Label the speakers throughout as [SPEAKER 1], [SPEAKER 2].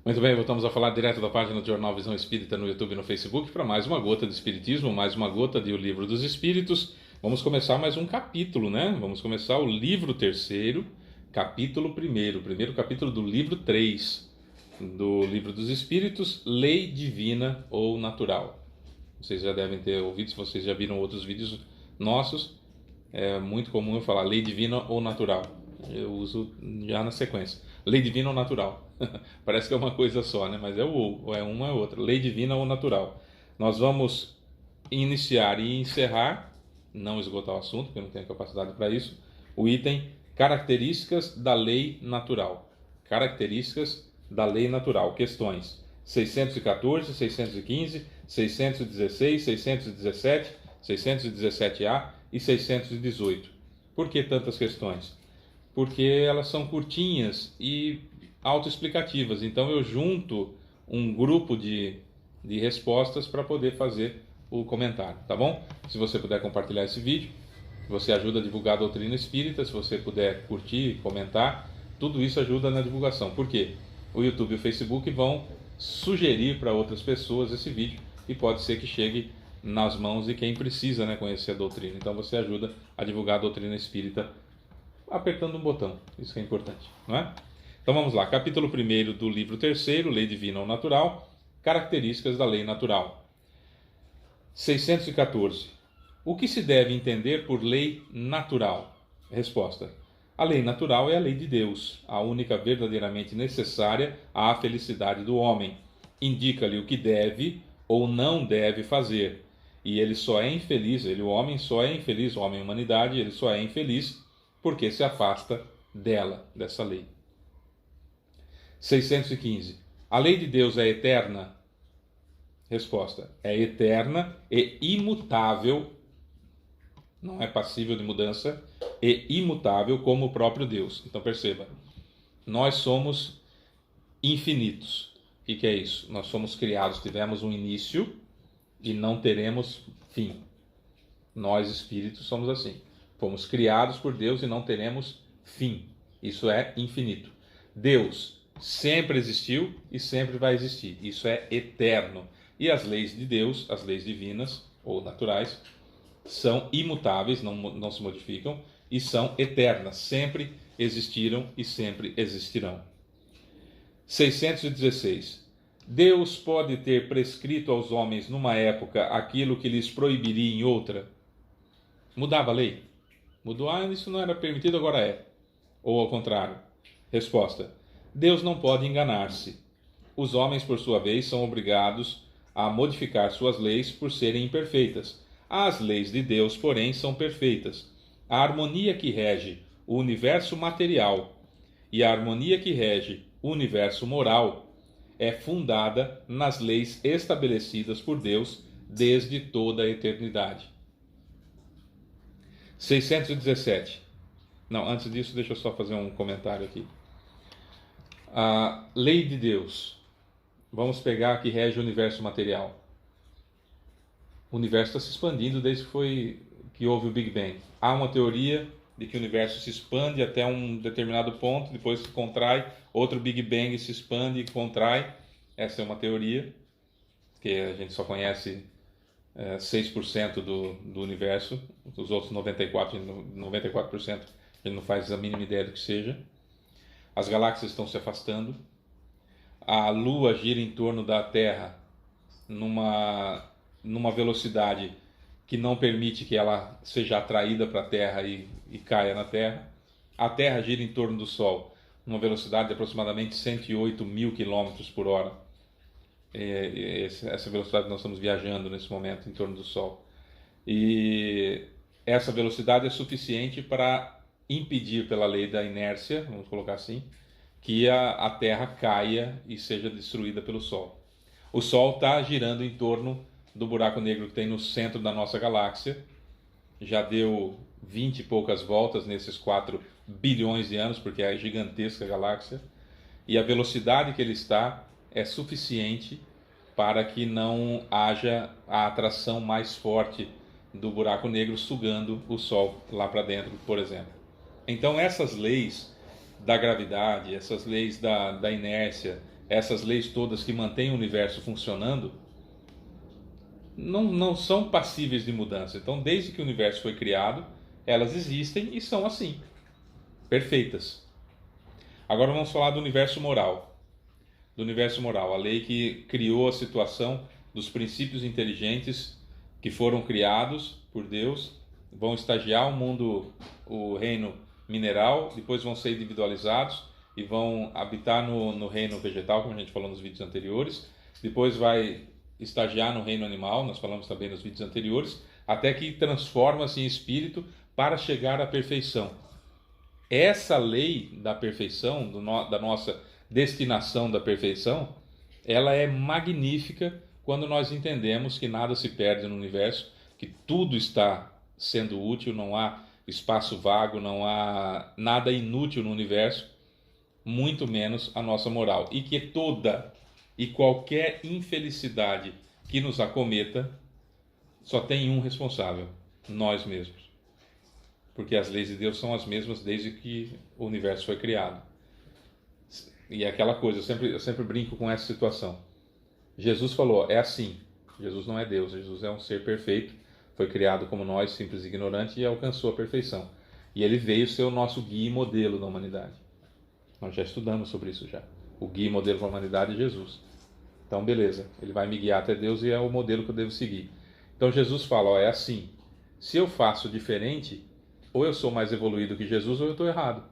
[SPEAKER 1] Muito bem, voltamos a falar direto da página do Jornal Visão Espírita no YouTube e no Facebook para mais uma gota de Espiritismo, mais uma gota de O Livro dos Espíritos. Vamos começar mais um capítulo, né? Vamos começar o livro terceiro, capítulo primeiro capítulo do livro 3 do Livro dos Espíritos, Lei Divina ou Natural. Vocês já devem ter ouvido, se vocês já viram outros vídeos nossos, é muito comum eu falar lei divina ou natural. Eu uso já na sequência. Lei divina ou natural. Parece que é uma coisa só, né? Mas é ou é uma ou outra. Lei divina ou natural. Nós vamos iniciar e encerrar, não esgotar o assunto, porque eu não tenho capacidade para isso, o item características da lei natural. Características da lei natural. Questões 614, 615, 616, 617, 617A e 618. Por que tantas questões? Porque elas são curtinhas e autoexplicativas. Então eu junto um grupo de respostas para poder fazer o comentário, tá bom? Se você puder compartilhar esse vídeo, você ajuda a divulgar a doutrina espírita. Se você puder curtir, comentar, tudo isso ajuda na divulgação. Por quê? O YouTube e o Facebook vão sugerir para outras pessoas esse vídeo e pode ser que chegue nas mãos de quem precisa, né, conhecer a doutrina. Então você ajuda a divulgar a doutrina espírita apertando um botão. Isso que é importante, não é? Então vamos lá, capítulo 1 do livro 3º, Lei Divina ou Natural, características da lei natural. 614. O que se deve entender por lei natural? Resposta: a lei natural é a lei de Deus, a única verdadeiramente necessária à felicidade do homem. Indica-lhe o que deve ou não deve fazer. E ele só é infeliz, o homem só é infeliz, o homem, a humanidade, ele só é infeliz porque se afasta dela, dessa lei. 615. A lei de Deus é eterna? Resposta: é eterna e imutável, não é passível de mudança, e imutável como o próprio Deus. Então perceba, nós somos infinitos. O que é isso? Nós somos criados, tivemos um início e não teremos fim. Nós espíritos somos assim. Fomos criados por Deus e não teremos fim. Isso é infinito. Deus sempre existiu e sempre vai existir. Isso é eterno. E as leis de Deus, as leis divinas ou naturais, são imutáveis, não se modificam, e são eternas. Sempre existiram e sempre existirão. 616. Deus pode ter prescrito aos homens numa época aquilo que lhes proibiria em outra? Mudava a lei? Mudou, isso não era permitido, agora é. Ou ao contrário? Resposta: Deus não pode enganar-se. Os homens, por sua vez, são obrigados a modificar suas leis por serem imperfeitas. As leis de Deus, porém, são perfeitas. A harmonia que rege o universo material e a harmonia que rege o universo moral é fundada nas leis estabelecidas por Deus desde toda a eternidade. 617. Não, antes disso, deixa eu só fazer um comentário aqui. A lei de Deus. Vamos pegar que rege o universo material. O universo está se expandindo desde que houve o Big Bang. Há uma teoria de que o universo se expande até um determinado ponto, depois se contrai, outro Big Bang se expande e contrai. Essa é uma teoria, que a gente só conhece 6% do universo, os outros 94% a gente não faz a mínima ideia do que seja. As galáxias estão se afastando, a Lua gira em torno da Terra numa velocidade que não permite que ela seja atraída para a Terra e caia na Terra. A Terra gira em torno do Sol numa velocidade de aproximadamente 108 mil km por hora. Essa velocidade que nós estamos viajando nesse momento em torno do Sol. E essa velocidade é suficiente para impedir, pela lei da inércia, vamos colocar assim, que a Terra caia e seja destruída pelo Sol. O Sol está girando em torno do buraco negro que tem no centro da nossa galáxia. Já deu 20 e poucas voltas nesses 4 bilhões de anos, porque é gigantesca a galáxia. E a velocidade que ele está é suficiente para que não haja a atração mais forte do buraco negro sugando o Sol lá para dentro, por exemplo. Então essas leis da gravidade, essas leis da inércia essas leis todas que mantêm o universo funcionando, não são passíveis de mudança. Então, desde que o universo foi criado, elas existem e são assim, perfeitas. Agora vamos falar do universo moral. Do universo moral, a lei que criou a situação dos princípios inteligentes que foram criados por Deus, vão estagiar o reino mineral, depois vão ser individualizados e vão habitar no reino vegetal, como a gente falou nos vídeos anteriores. Depois vai estagiar no reino animal, nós falamos também nos vídeos anteriores, até que transforma-se em espírito para chegar à perfeição. Essa lei da perfeição, da nossa destinação da perfeição, ela é magnífica quando nós entendemos que nada se perde no universo, que tudo está sendo útil, não há espaço vago, não há nada inútil no universo, muito menos a nossa moral. E que toda e qualquer infelicidade que nos acometa só tem um responsável: nós mesmos. Porque as leis de Deus são as mesmas desde que o universo foi criado. E é aquela coisa, eu sempre brinco com essa situação. Jesus falou, é assim. Jesus não é Deus, Jesus é um ser perfeito, foi criado como nós, simples e ignorante, e alcançou a perfeição. E ele veio ser o nosso guia e modelo da humanidade. Nós já estudamos sobre isso já. O guia e modelo da humanidade é Jesus. Então, beleza, ele vai me guiar até Deus e é o modelo que eu devo seguir. Então, Jesus fala, é assim, se eu faço diferente, ou eu sou mais evoluído que Jesus, ou eu estou errado.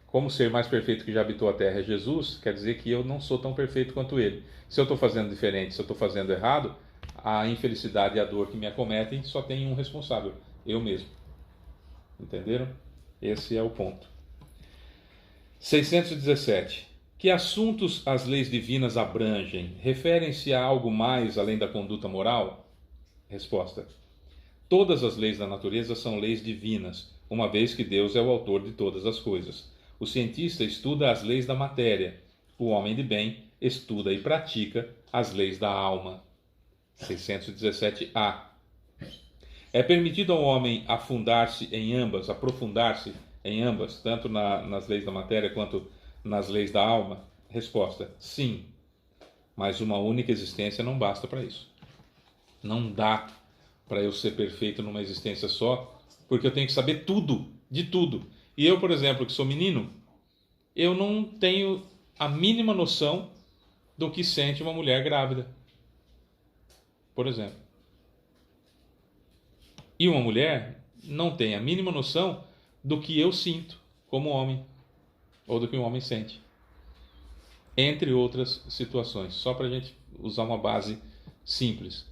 [SPEAKER 1] Como ser mais perfeito que já habitou a terra é Jesus, quer dizer que eu não sou tão perfeito quanto ele. Se eu estou fazendo diferente, se eu estou fazendo errado, a infelicidade e a dor que me acometem só tem um responsável, eu mesmo. Entenderam? Esse é o ponto. 617. Que assuntos as leis divinas abrangem? Referem-se a algo mais além da conduta moral? Resposta. Todas as leis da natureza são leis divinas, uma vez que Deus é o autor de todas as coisas. O cientista estuda as leis da matéria. O homem de bem estuda e pratica as leis da alma. 617a. É permitido ao homem aprofundar-se em ambas, tanto nas leis da matéria quanto nas leis da alma? Resposta: sim. Mas uma única existência não basta para isso. Não dá para eu ser perfeito numa existência só, porque eu tenho que saber tudo, de tudo. E eu, por exemplo, que sou menino, eu não tenho a mínima noção do que sente uma mulher grávida, por exemplo. E uma mulher não tem a mínima noção do que eu sinto como homem, ou do que um homem sente. Entre outras situações, só para a gente usar uma base simples.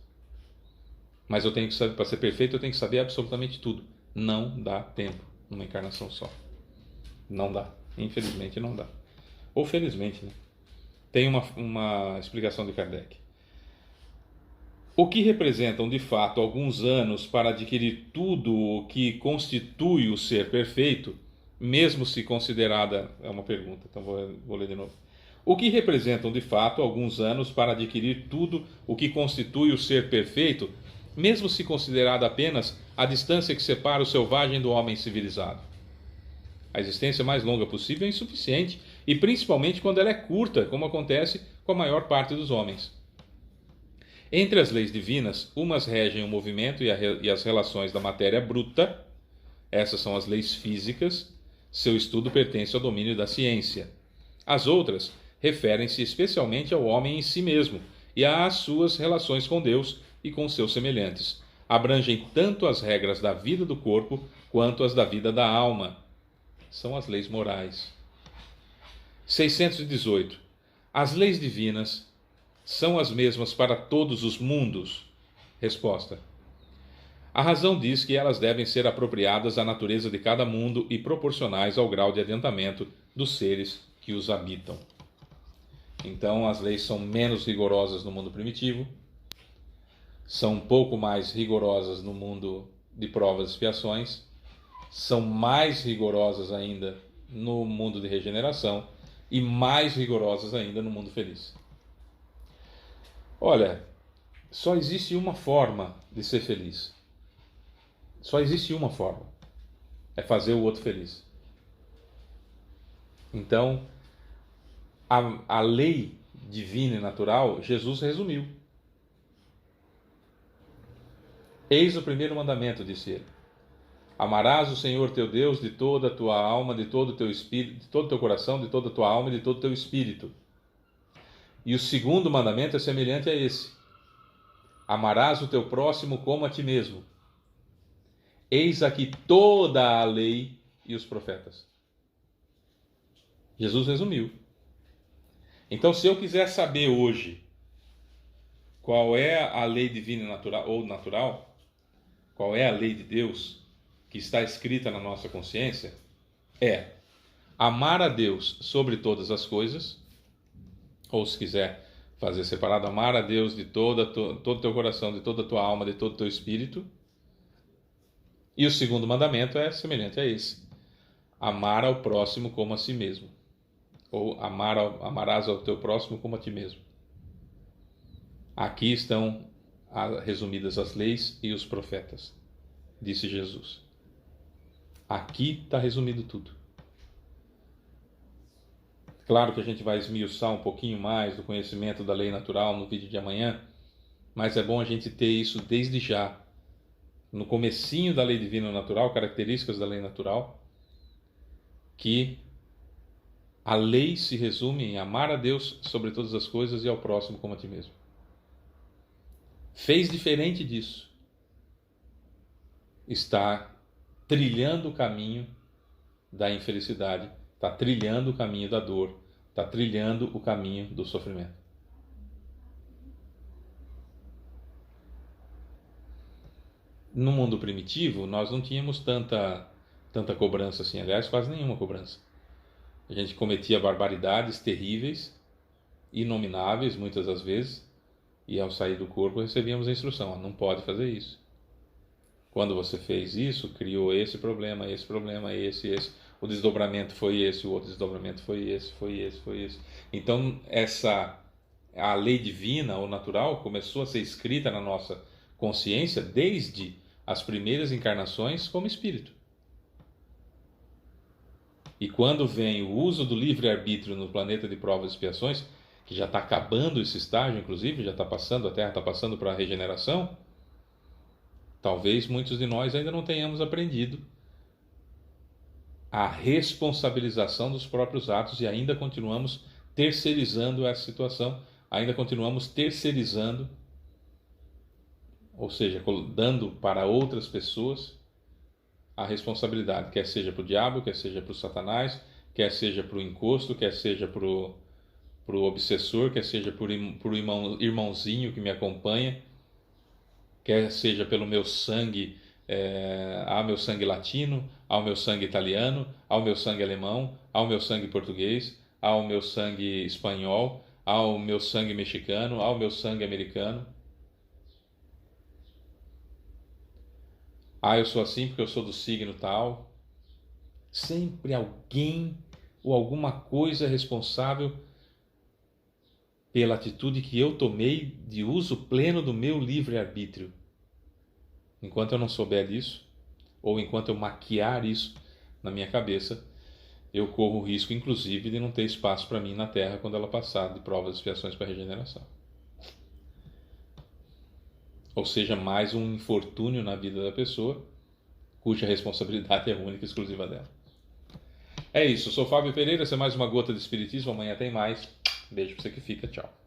[SPEAKER 1] Mas eu tenho que saber, para ser perfeito, eu tenho que saber absolutamente tudo. Não dá tempo numa encarnação só. Não dá. Infelizmente não dá. Ou felizmente, né? Tem uma explicação de Kardec. O que representam de fato alguns anos para adquirir tudo o que constitui o ser perfeito, mesmo se considerada... É uma pergunta, então vou ler de novo. O que representam de fato alguns anos para adquirir tudo o que constitui o ser perfeito, mesmo se considerada apenas a distância que separa o selvagem do homem civilizado? A existência mais longa possível é insuficiente, e principalmente quando ela é curta, como acontece com a maior parte dos homens. Entre as leis divinas, umas regem o movimento e as relações da matéria bruta. Essas são as leis físicas. Seu estudo pertence ao domínio da ciência. As outras referem-se especialmente ao homem em si mesmo e às suas relações com Deus e com seus semelhantes. Abrangem tanto as regras da vida do corpo quanto as da vida da alma. São as leis morais. 618. As leis divinas são as mesmas para todos os mundos? Resposta. A razão diz que elas devem ser apropriadas à natureza de cada mundo e proporcionais ao grau de adiantamento dos seres que os habitam. Então, as leis são menos rigorosas no mundo primitivo, são um pouco mais rigorosas no mundo de provas e expiações, são mais rigorosas ainda no mundo de regeneração e mais rigorosas ainda no mundo feliz. Olha, só existe uma forma de ser feliz. Só existe uma forma. É fazer o outro feliz. Então, a lei divina e natural, Jesus resumiu. Eis o primeiro mandamento, disse ele. Amarás o Senhor teu Deus de toda a tua alma, de todo o teu espírito, de todo o teu coração, de toda a tua alma e de todo o teu espírito. E o segundo mandamento é semelhante a esse. Amarás o teu próximo como a ti mesmo. Eis aqui toda a lei e os profetas. Jesus resumiu. Então, se eu quiser saber hoje qual é a lei divina natural, ou natural, qual é a lei de Deus que está escrita na nossa consciência, é amar a Deus sobre todas as coisas, ou se quiser fazer separado, amar a Deus de todo o teu coração, de toda a tua alma, de todo o teu espírito. E o segundo mandamento é semelhante a esse: amar ao próximo como a si mesmo. Ou amarás ao teu próximo como a ti mesmo. Aqui estão resumidas as leis e os profetas, disse Jesus. Aqui está resumido tudo. Claro que a gente vai esmiuçar um pouquinho mais do conhecimento da lei natural no vídeo de amanhã, mas é bom a gente ter isso desde já. No comecinho da lei divina natural, características da lei natural, que a lei se resume em amar a Deus sobre todas as coisas e ao próximo como a ti mesmo. Fez diferente disso, está trilhando o caminho da infelicidade, está trilhando o caminho da dor, está trilhando o caminho do sofrimento. No mundo primitivo, nós não tínhamos tanta cobrança assim, aliás, quase nenhuma cobrança. A gente cometia barbaridades terríveis, inomináveis muitas das vezes, e ao sair do corpo recebíamos a instrução: não pode fazer isso. Quando você fez isso, criou esse problema, esse. O desdobramento foi esse, o outro desdobramento foi esse. Então, a lei divina ou natural começou a ser escrita na nossa consciência desde as primeiras encarnações como espírito. E quando vem o uso do livre-arbítrio no planeta de provas e expiações, que já está acabando esse estágio, inclusive, já está passando, a Terra está passando para a regeneração, talvez muitos de nós ainda não tenhamos aprendido a responsabilização dos próprios atos e ainda continuamos terceirizando essa situação, ainda continuamos terceirizando, ou seja, dando para outras pessoas a responsabilidade, quer seja para o diabo, quer seja para o Satanás, quer seja para o encosto, quer seja para o obsessor, quer seja para o irmãozinho que me acompanha, quer seja pelo meu sangue, ao meu sangue latino, ao meu sangue italiano, ao meu sangue alemão, ao meu sangue português, ao meu sangue espanhol, ao meu sangue mexicano, ao meu sangue americano. Eu sou assim porque eu sou do signo tal. Sempre alguém ou alguma coisa é responsável pela atitude que eu tomei de uso pleno do meu livre-arbítrio. Enquanto eu não souber disso, ou enquanto eu maquiar isso na minha cabeça, eu corro o risco, inclusive, de não ter espaço para mim na Terra quando ela passar de provas e expiações para regeneração. Ou seja, mais um infortúnio na vida da pessoa, cuja responsabilidade é única e exclusiva dela. É isso, eu sou Fábio Pereira, essa é mais uma Gota de Espiritismo, amanhã tem mais. Beijo pra você que fica, tchau.